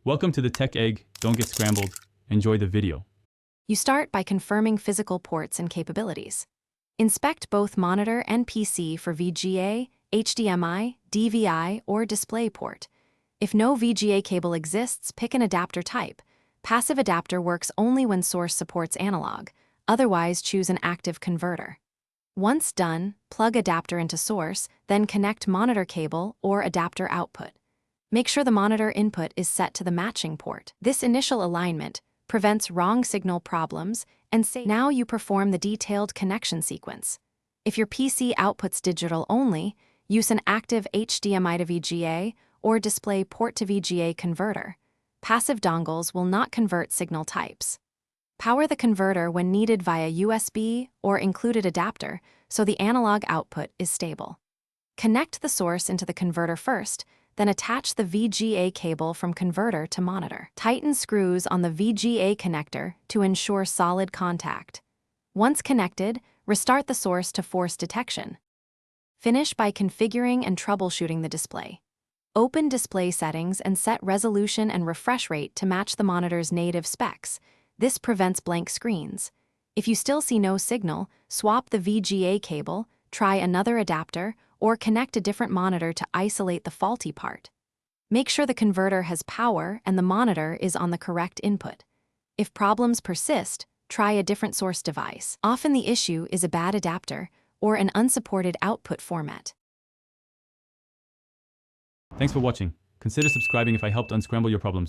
Welcome to the Tech Egg. Don't get scrambled. Enjoy the video. You start by confirming physical ports and capabilities. Inspect both monitor and PC for VGA, HDMI, DVI, or display port. If no VGA cable exists, pick an adapter type. Passive adapter works only when source supports analog. Otherwise, choose an active converter. Once done, plug adapter into source, then connect monitor cable or adapter output. Make sure the monitor input is set to the matching port. This initial alignment prevents wrong signal problems and now you perform the detailed connection sequence. If your PC outputs digital only, use an active HDMI to VGA or display port to VGA converter. Passive dongles will not convert signal types. Power the converter when needed via USB or included adapter so the analog output is stable. Connect the source into the converter first, then attach the VGA cable from converter to monitor. Tighten screws on the VGA connector to ensure solid contact. Once connected, restart the source to force detection. Finish by configuring and troubleshooting the display. Open display settings and set resolution and refresh rate to match the monitor's native specs. This prevents blank screens. If you still see no signal, swap the VGA cable, try another adapter, or connect a different monitor to isolate the faulty part. Make sure the converter has power and the monitor is on the correct input. If problems persist, try a different source device. Often the issue is a bad adapter or an unsupported output format. Thanks for watching. Consider subscribing if I helped unscramble your problems.